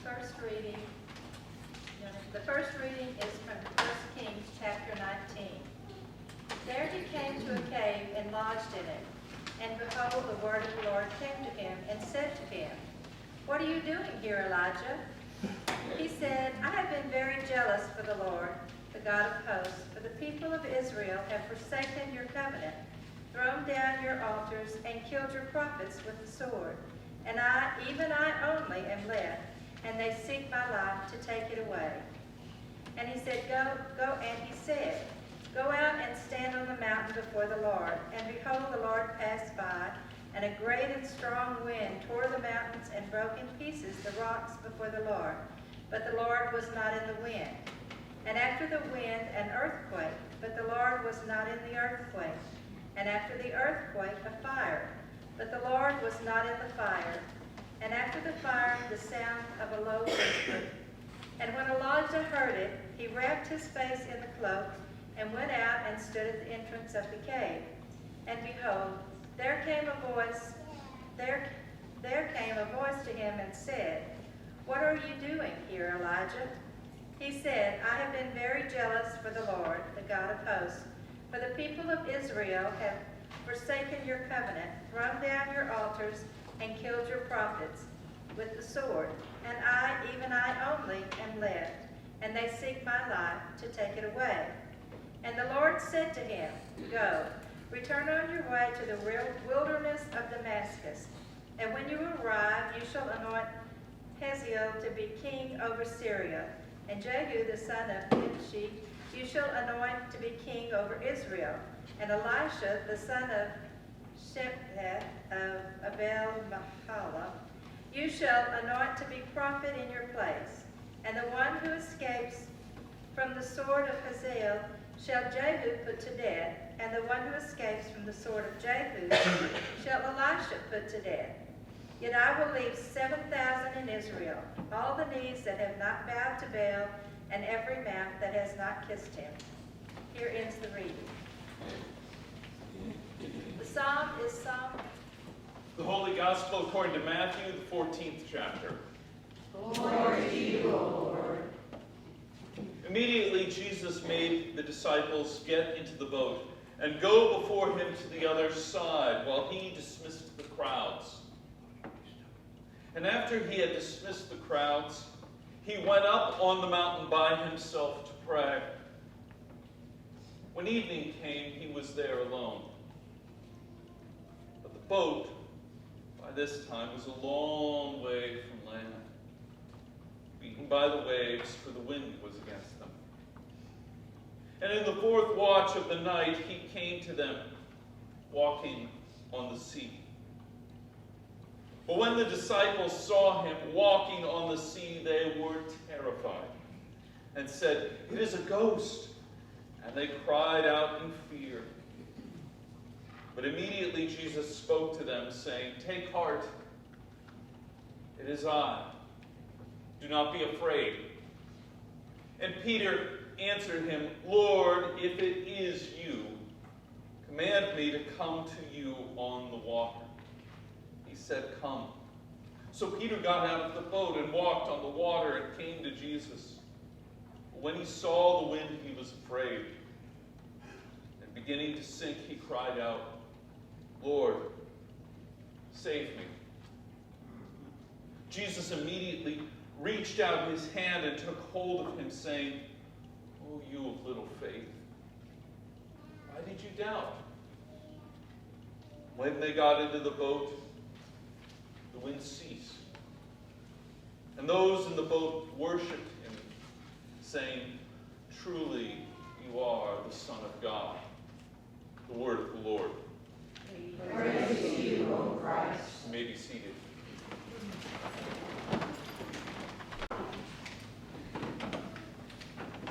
The first reading is from 1 Kings chapter 19. There he came to a cave and lodged in it. And behold, the word of the Lord came to him and said to him, "What are you doing here, Elijah?" He said, "I have been very jealous for the Lord, the God of hosts, for the people of Israel have forsaken your covenant, thrown down your altars, and killed your prophets with the sword. And I, even I only, am left, and they seek my life to take it away." And he said, Go out and stand on the mountain before the Lord. And behold, the Lord passed by, and a great and strong wind tore the mountains and broke in pieces the rocks before the Lord. But the Lord was not in the wind. And after the wind, an earthquake, but the Lord was not in the earthquake. And after the earthquake, a fire, but the Lord was not in the fire. And after the fire, the sound of a low whisper. And when Elijah heard it, he wrapped his face in the cloak and went out and stood at the entrance of the cave. And behold, there came a voice to him and said, "What are you doing here, Elijah?" He said, "I have been very jealous for the Lord, the God of hosts, for the people of Israel have forsaken your covenant, thrown down your altars, and killed your prophets with the sword. And I, even I only, am left, and they seek my life to take it away." And the Lord said to him, "Go, return on your way to the wilderness of Damascus, and when you arrive, you shall anoint Hazael to be king over Syria, and Jehu the son of Nimshi you shall anoint to be king over Israel, and Elisha the son of Shaphat of Abel-Mahalah you shall anoint to be prophet in your place. And the one who escapes from the sword of Hazael shall Jehu put to death, and the one who escapes from the sword of Jehu shall Elisha put to death. Yet I will leave 7,000 in Israel, all the knees that have not bowed to Baal, and every mouth that has not kissed him." Here ends the reading. The psalm is Psalm. The Holy Gospel according to Matthew, the 14th chapter. Glory to you, O Lord. Immediately Jesus made the disciples get into the boat and go before him to the other side while he dismissed the crowds. And after he had dismissed the crowds, he went up on the mountain by himself to pray. When evening came, he was there alone. But the boat, by this time, was a long way from land, beaten by the waves, for the wind was against them. And in the fourth watch of the night, he came to them, walking on the sea. But when the disciples saw him walking on the sea, they were terrified and said, "It is a ghost." And they cried out in fear. But immediately Jesus spoke to them, saying, "Take heart, it is I. Do not be afraid." And Peter answered him, "Lord, if it is you, command me to come to you on the water." He said, "Come." So Peter got out of the boat and walked on the water and came to Jesus. But when he saw the wind, he was afraid. And beginning to sink, he cried out, "Lord, save me." Jesus immediately reached out his hand and took hold of him, saying, "O you of little faith, why did you doubt?" When they got into the boat, the wind ceased, and those in the boat worshipped him, saying, "Truly you are the Son of God." The word of the Lord. Praise to you, O Christ. You may be seated.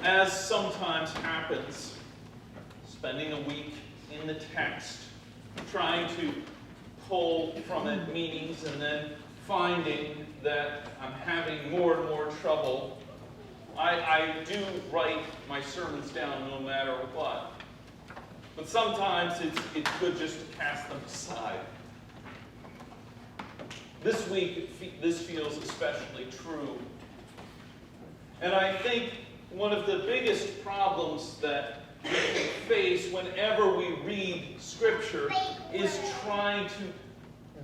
As sometimes happens, spending a week in the text, trying to pull from it meanings and then finding that I'm having more and more trouble, I do write my sermons down no matter what. But sometimes it's good just to cast them aside. This week, this feels especially true. And I think one of the biggest problems that we can face whenever we read Scripture is trying to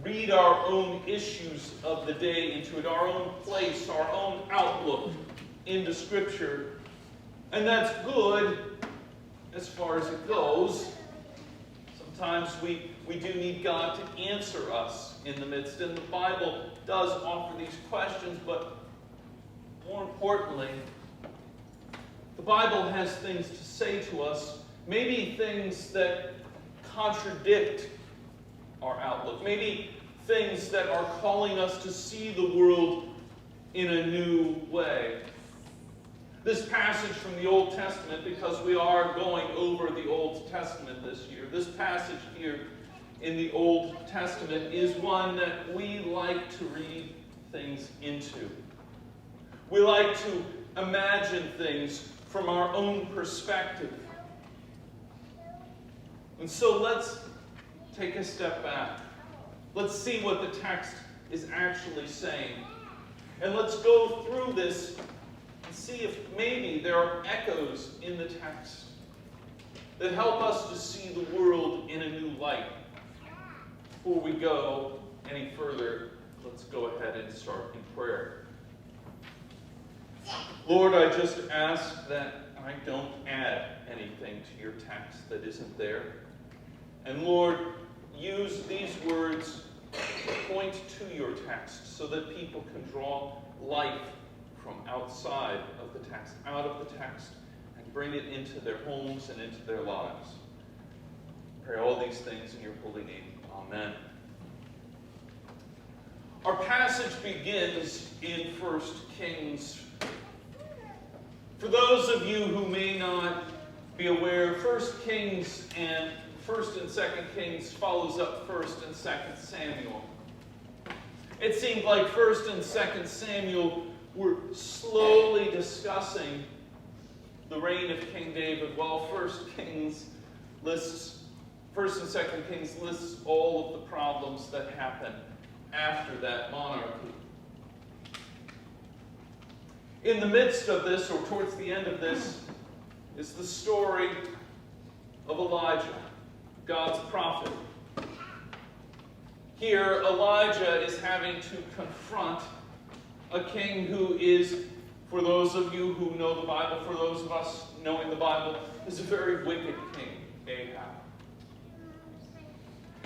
read our own issues of the day into it, our own place, our own outlook into Scripture. And that's good as far as it goes. Sometimes we do need God to answer us in the midst, and the Bible does offer these questions, but more importantly, the Bible has things to say to us, maybe things that contradict our outlook, maybe things that are calling us to see the world in a new way. This passage from the Old Testament, because we are going over the Old Testament this year, this passage here in the Old Testament is one that we like to read things into. We like to imagine things from our own perspective. And so let's take a step back. Let's see what the text is actually saying. And let's go through this and see if maybe there are echoes in the text that help us to see the world in a new light. Before we go any further, let's go ahead and start in prayer. Lord, I just ask that I don't add anything to your text that isn't there. And Lord, use these words to point to your text so that people can draw life from outside of the text, out of the text, and bring it into their homes and into their lives. I pray all these things in your holy name. Amen. Our passage begins in 1 Kings. For those of you who may not be aware, 1 Kings and 1 and 2 Kings follows up 1 and 2 Samuel. It seemed like 1 and 2 Samuel were slowly discussing the reign of King David, while 1 and 2 Kings lists all of the problems that happened after that monarchy. In the midst of this, or towards the end of this, is the story of Elijah, God's prophet. Here, Elijah is having to confront a king who is, for those of you who know the Bible, for those of us knowing the Bible, is a very wicked king, Ahab.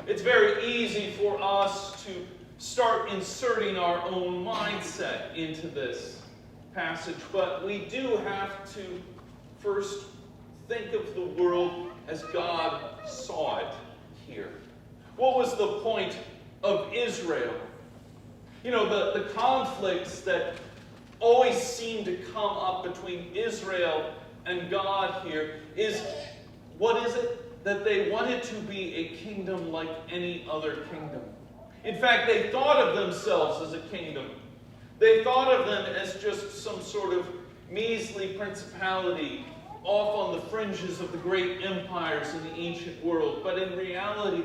It's very easy for us to start inserting our own mindset into this passage, but we do have to first think of the world as God saw it here. What was the point of Israel? You know, the conflicts that always seem to come up between Israel and God here is, what is it? That they wanted to be a kingdom like any other kingdom. In fact, they thought of themselves as a kingdom. They thought of them as just some sort of measly principality off on the fringes of the great empires in the ancient world. But in reality,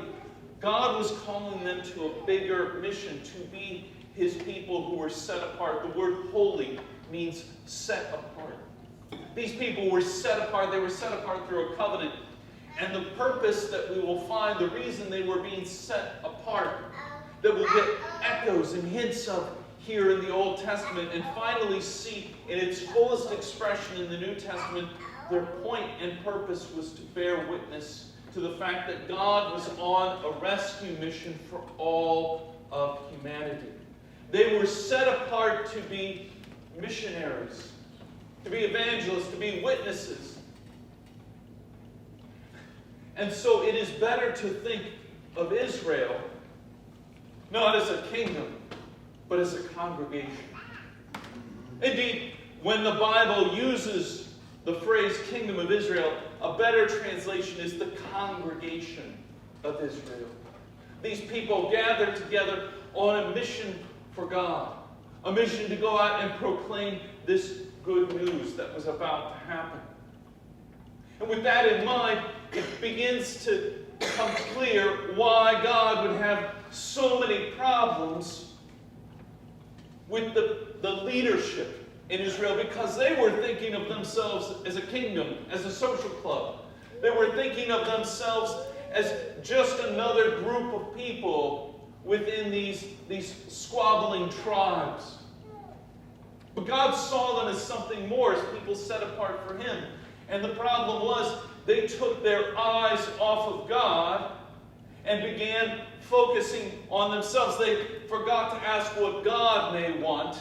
God was calling them to a bigger mission, to be his people who were set apart. The word holy means set apart. These people were set apart. They were set apart through a covenant. And the purpose that we will find, the reason they were being set apart, that we'll get echoes and hints of here in the Old Testament, and finally see in its fullest expression in the New Testament, their point and purpose was to bear witness to the fact that God was on a rescue mission for all of humanity. They were set apart to be missionaries, to be evangelists, to be witnesses. And so it is better to think of Israel not as a kingdom, but as a congregation. Indeed, when the Bible uses the phrase kingdom of Israel, a better translation is the congregation of Israel. These people gathered together on a mission for God, a mission to go out and proclaim this good news that was about to happen. And with that in mind, it begins to become clear why God would have so many problems with the leadership in Israel, because they were thinking of themselves as a kingdom, as a social club. They were thinking of themselves as just another group of people within these squabbling tribes. But God saw them as something more, as people set apart for Him. And the problem was, they took their eyes off of God and began focusing on themselves. They forgot to ask what God may want,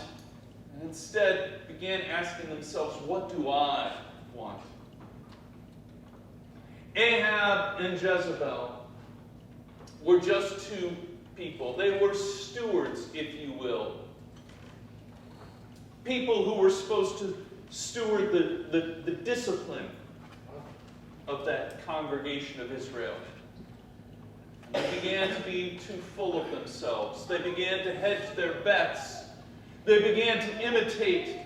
and instead began asking themselves, what do I want? Ahab and Jezebel were just two people. They were stewards, if you will. People who were supposed to steward the discipline of that congregation of Israel. They began to be too full of themselves. They began to hedge their bets. They began to imitate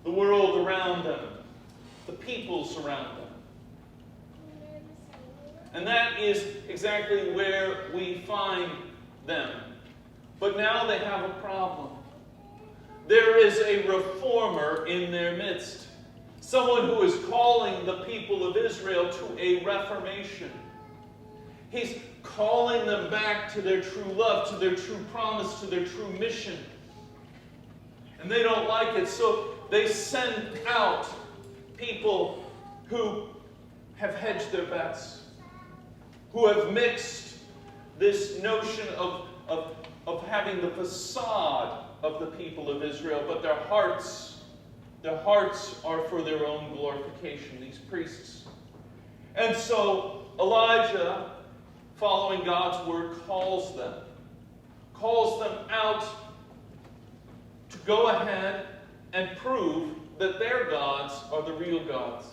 the world around them, the peoples around them. And that is exactly where we find them. But now they have a problem. There is a reformer in their midst. Someone who is calling the people of Israel to a reformation. He's calling them back to their true love, to their true promise, to their true mission. And they don't like it, so they send out people who have hedged their bets, who have mixed this notion of having the facade of the people of Israel, but their hearts are for their own glorification, these priests. And so Elijah, following God's word, calls them out to go ahead and prove that their gods are the real gods.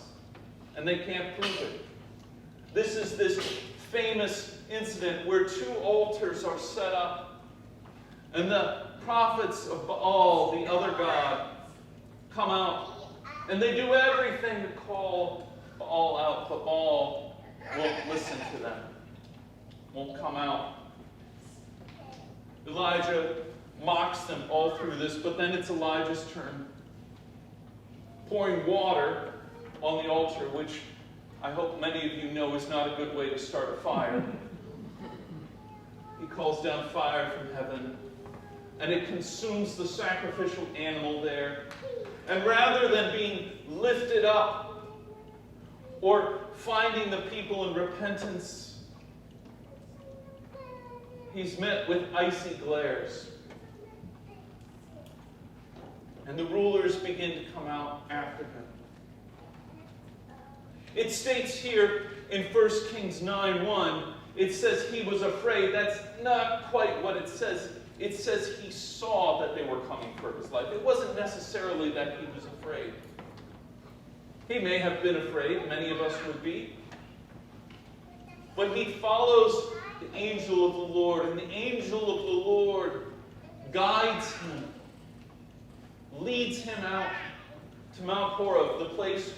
And they can't prove it. This is this famous incident where two altars are set up, and the prophets of Baal, the other god, come out, and they do everything to call Baal out, but Baal won't listen to them, won't come out. Elijah mocks them all through this, but then it's Elijah's turn, pouring water on the altar, which I hope many of you know is not a good way to start a fire. He calls down fire from heaven, and it consumes the sacrificial animal there. And rather than being lifted up or finding the people in repentance, he's met with icy glares. And the rulers begin to come out after him. It states here in 1 Kings 9:1, it says he was afraid. That's not quite what it says. It says he saw that they were coming for his life. It wasn't necessarily that he was afraid. He may have been afraid. Many of us would be. But he follows the angel of the Lord, and the angel of the Lord guides him, leads him out to Mount Horeb, the place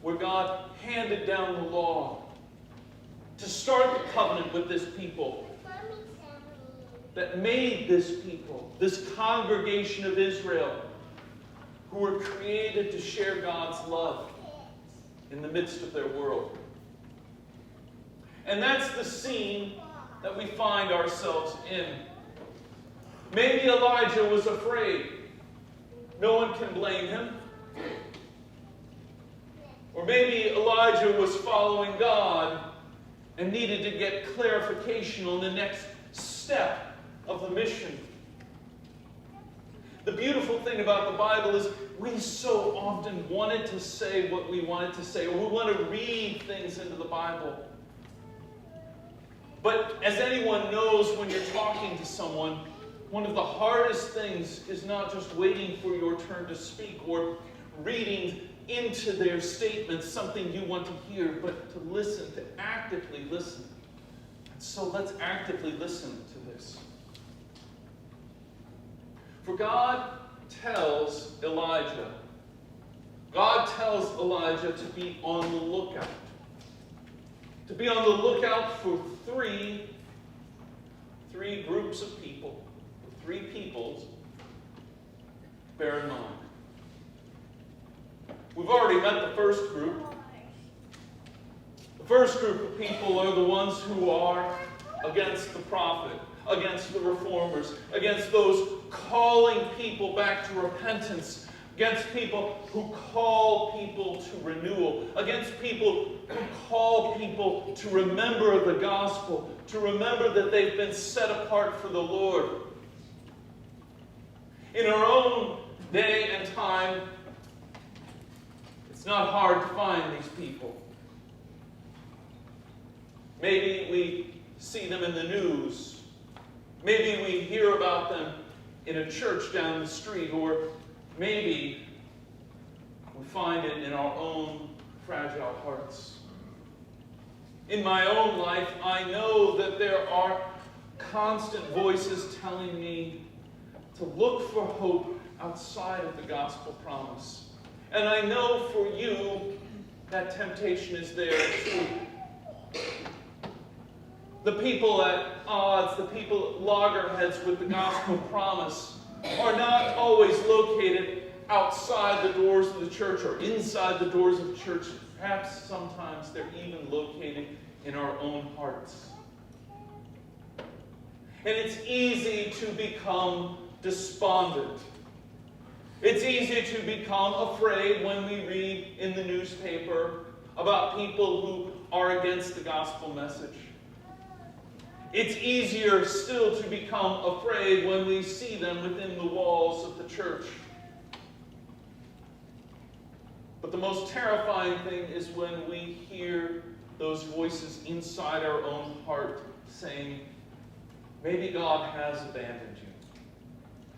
where God handed down the law, to start the covenant with this people that made this people, this congregation of Israel, who were created to share God's love in the midst of their world. And that's the scene that we find ourselves in. Maybe Elijah was afraid. No one can blame him. Or maybe Elijah was following God and needed to get clarification on the next step of the mission. The beautiful thing about the Bible is we so often wanted to say what we wanted to say, or we want to read things into the Bible. But as anyone knows, when you're talking to someone, one of the hardest things is not just waiting for your turn to speak or reading into their statements something you want to hear, but to listen, to actively listen. And so let's actively listen to this. For God tells Elijah to be on the lookout. To be on the lookout for three groups of people, three peoples bear in mind. We've already met the first group. The first group of people are the ones who are against the prophet, against the reformers, against those calling people back to repentance, against people who call people to renewal, against people who call people to remember the gospel, to remember that they've been set apart for the Lord. In our own day and time, it's not hard to find these people. Maybe we see them in the news. Maybe we hear about them in a church down the street, or maybe we find it in our own fragile hearts. In my own life, I know that there are constant voices telling me to look for hope outside of the gospel promise. And I know for you, that temptation is there too. The people at odds, the people at loggerheads with the gospel promise, are not always located outside the doors of the church or inside the doors of the church. Perhaps sometimes they're even located in our own hearts. And it's easy to become despondent. It's easy to become afraid when we read in the newspaper about people who are against the gospel message. It's easier still to become afraid when we see them within the walls of the church. But the most terrifying thing is when we hear those voices inside our own heart saying, maybe God has abandoned you.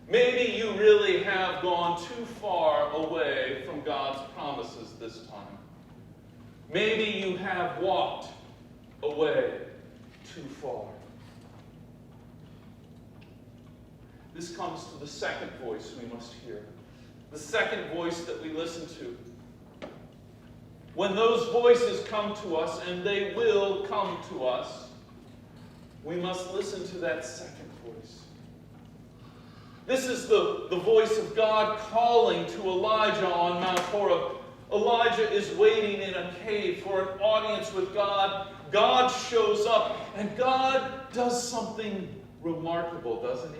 Maybe you really have gone too far away from God's promises this time. Maybe you have walked away too far. This comes to the second voice we must hear. The second voice that we listen to. When those voices come to us, and they will come to us, we must listen to that second voice. This is the voice of God calling to Elijah on Mount Horeb. Elijah is waiting in a cave for an audience with God. God shows up, and God does something remarkable, doesn't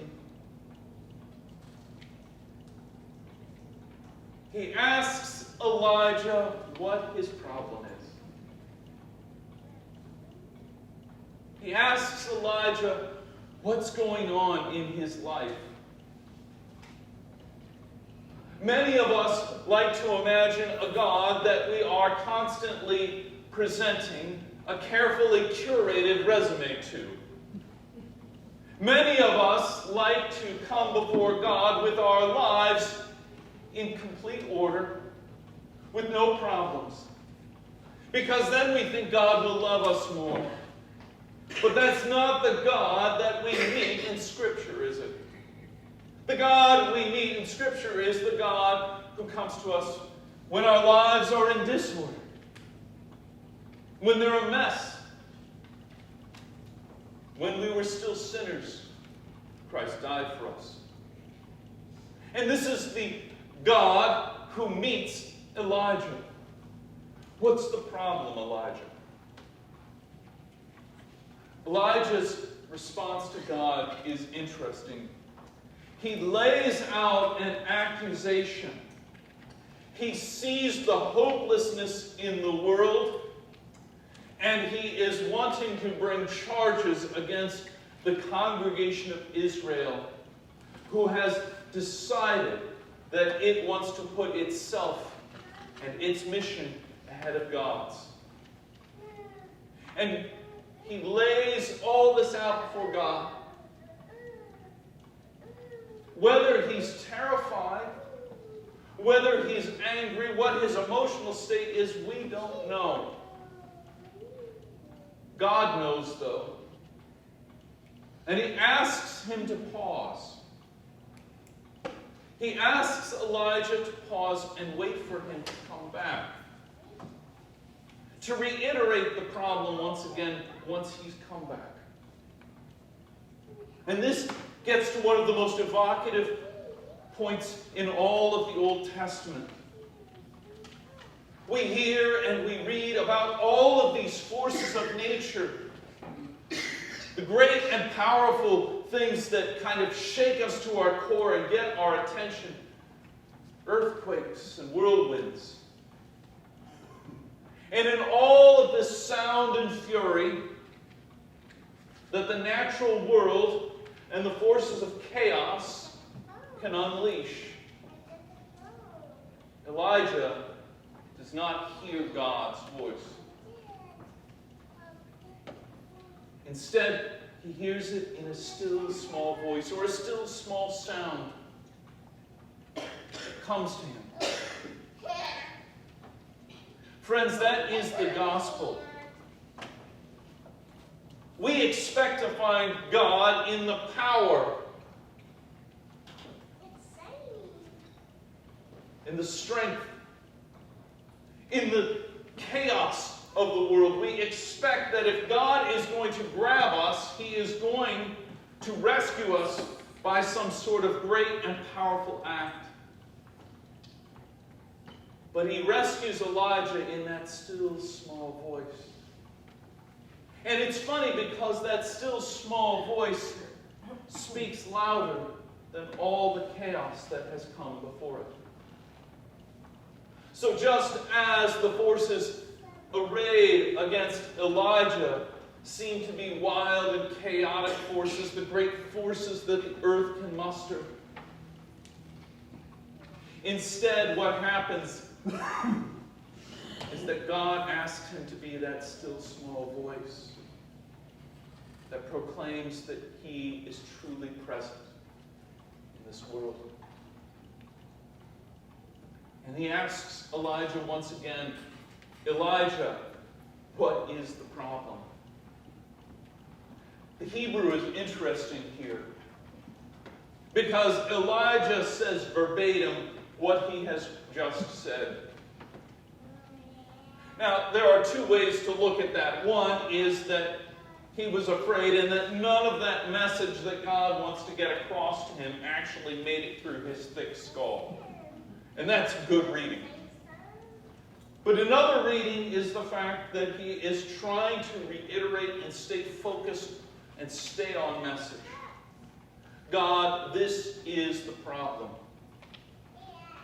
he? He asks Elijah what his problem is. He asks Elijah what's going on in his life. Many of us like to imagine a God that we are constantly presenting a carefully curated resume to. Many of us like to come before God with our lives in complete order, with no problems. Because then we think God will love us more. But that's not the God that we meet in Scripture, is it? The God we meet in Scripture is the God who comes to us when our lives are in disorder, when they're a mess, when we were still sinners. Christ died for us. And this is the God who meets Elijah. What's the problem, Elijah? Elijah's response to God is interesting. He lays out an accusation. He sees the hopelessness in the world, and he is wanting to bring charges against the congregation of Israel, who has decided that it wants to put itself and its mission ahead of God's. And he lays all this out before God. Whether he's terrified, whether he's angry, what his emotional state is, we don't know. God knows, though. And he asks him to pause. He asks Elijah to pause and wait for him to come back. To reiterate the problem once again, once he's come back. And this gets to one of the most evocative points in all of the Old Testament. We hear and we read about all of these forces of nature, the great and powerful things that kind of shake us to our core and get our attention. Earthquakes and whirlwinds. And in all of this sound and fury that the natural world and the forces of chaos can unleash, Elijah does not hear God's voice. Instead, he hears it in a still small voice or a still small sound that comes to him. Friends, that is the gospel. We expect to find God in the power, in the strength, in the chaos of the world. We expect that if God is going to grab us, he is going to rescue us by some sort of great and powerful act. But he rescues Elijah in that still small voice. And it's funny because that still small voice speaks louder than all the chaos that has come before it. So just as the forces arrayed against Elijah seem to be wild and chaotic forces, the great forces that the earth can muster, instead what happens is that God asks him to be that still small voice that proclaims that he is truly present in this world. And he asks Elijah once again, Elijah, what is the problem? The Hebrew is interesting here because Elijah says verbatim what he has just said. Now, there are two ways to look at that. One is that he was afraid and that none of that message that God wants to get across to him actually made it through his thick skull. And that's good reading. But another reading is the fact that he is trying to reiterate and stay focused and stay on message. God, this is the problem.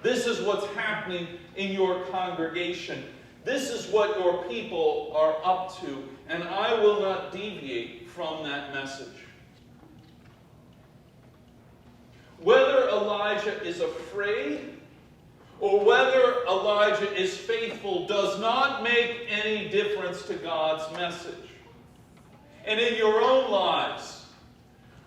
This is what's happening in your congregation. This is what your people are up to, and I will not deviate from that message. Whether Elijah is afraid or whether Elijah is faithful does not make any difference to God's message. And in your own lives,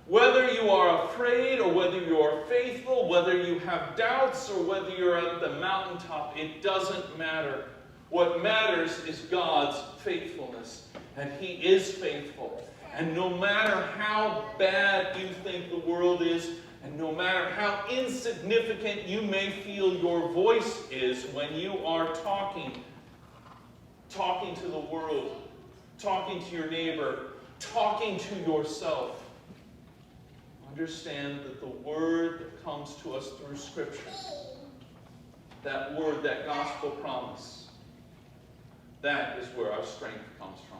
whether you are afraid or whether you are faithful, whether you have doubts or whether you're at the mountaintop, it doesn't matter. What matters is God's faithfulness. And he is faithful. And no matter how bad you think the world is, and no matter how insignificant you may feel your voice is when you are talking to the world, talking to your neighbor, talking to yourself, understand that the word that comes to us through Scripture, that word, that gospel promise, that is where our strength comes from.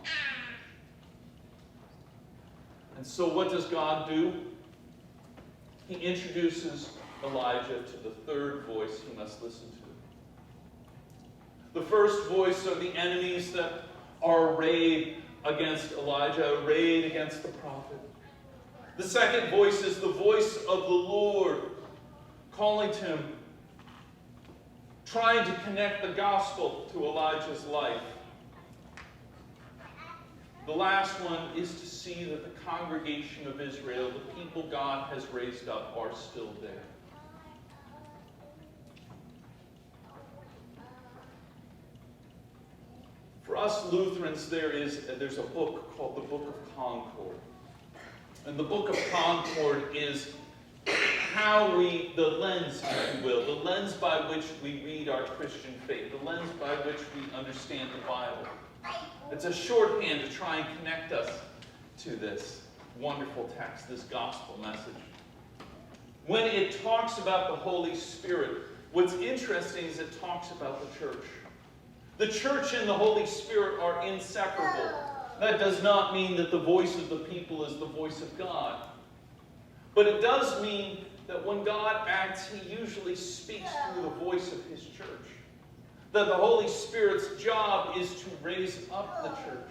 And so what does God do? He introduces Elijah to the third voice he must listen to. The first voice are the enemies that are arrayed against Elijah, arrayed against the prophet. The second voice is the voice of the Lord calling to him, trying to connect the gospel to Elijah's life. The last one is to see that the congregation of Israel, the people God has raised up, are still there. For us Lutherans, there's a book called the Book of Concord. And the Book of Concord is the lens, if you will, the lens by which we read our Christian faith, the lens by which we understand the Bible. It's a shorthand to try and connect us to this wonderful text, this gospel message. When it talks about the Holy Spirit, what's interesting is it talks about the church. The church and the Holy Spirit are inseparable. That does not mean that the voice of the people is the voice of God. But it does mean that when God acts, he usually speaks through the voice of his church. That the Holy Spirit's job is to raise up the church.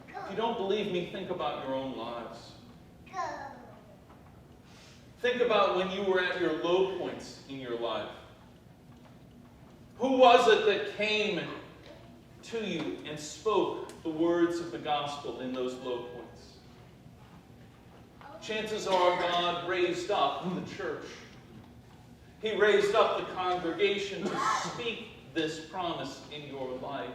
If you don't believe me, think about your own lives. Think about when you were at your low points in your life. Who was it that came to you and spoke the words of the gospel in those low points? Chances are God raised up the church. He raised up the congregation to speak this promise in your life.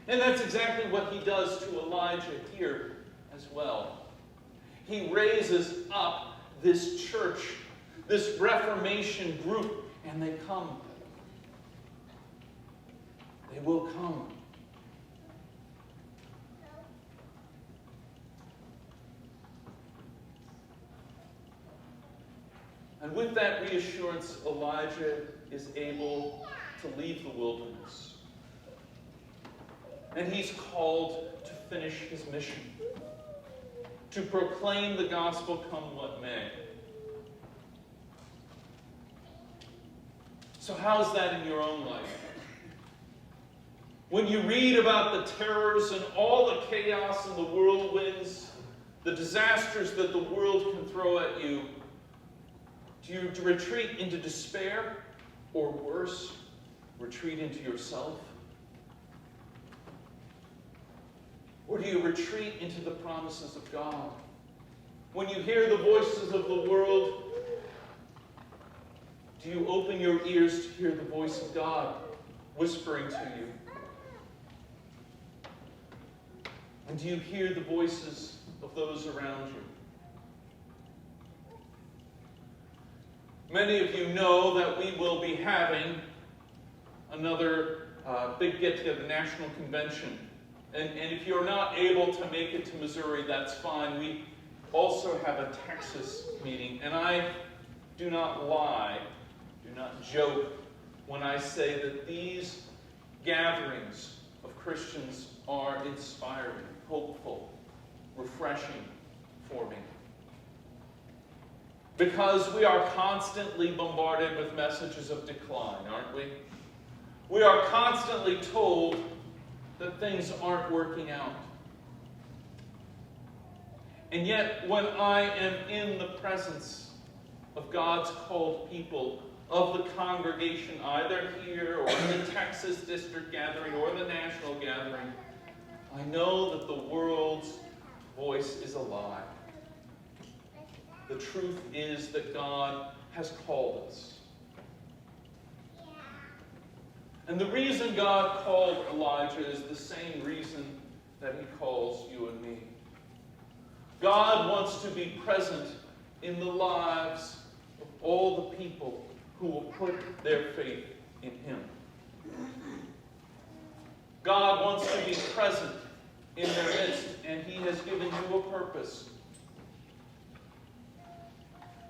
And that's exactly what he does to Elijah here as well. He raises up this church, this Reformation group, and they come. They will come. And with that reassurance, Elijah is able to leave the wilderness. And he's called to finish his mission, to proclaim the gospel come what may. So how's that in your own life? When you read about the terrors and all the chaos and the whirlwinds, the disasters that the world can throw at you, do you retreat into despair, or worse, retreat into yourself? Or do you retreat into the promises of God? When you hear the voices of the world, do you open your ears to hear the voice of God whispering to you? And do you hear the voices of those around you? Many of you know that we will be having another big get-together, National Convention. And if you're not able to make it to Missouri, that's fine. We also have a Texas meeting. And I do not lie, do not joke when I say that these gatherings of Christians are inspiring, hopeful, refreshing for me. Because we are constantly bombarded with messages of decline, aren't we? We are constantly told that things aren't working out. And yet, when I am in the presence of God's called people, of the congregation, either here or in the Texas district gathering or the national gathering, I know that the world's voice is a lie. The truth is that God has called us. And the reason God called Elijah is the same reason that he calls you and me. God wants to be present in the lives of all the people who will put their faith in him. God wants to be present in their midst, and he has given you a purpose.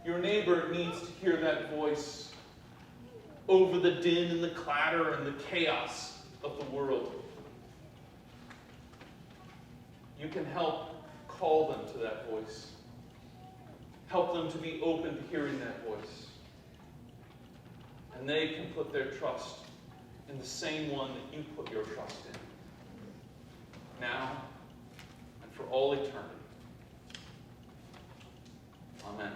Your neighbor needs to hear that voice over the din and the clatter and the chaos of the world. You can help call them to that voice. Help them to be open to hearing that voice. And they can put their trust in the same one that you put your trust in. Now and for all eternity. Amen.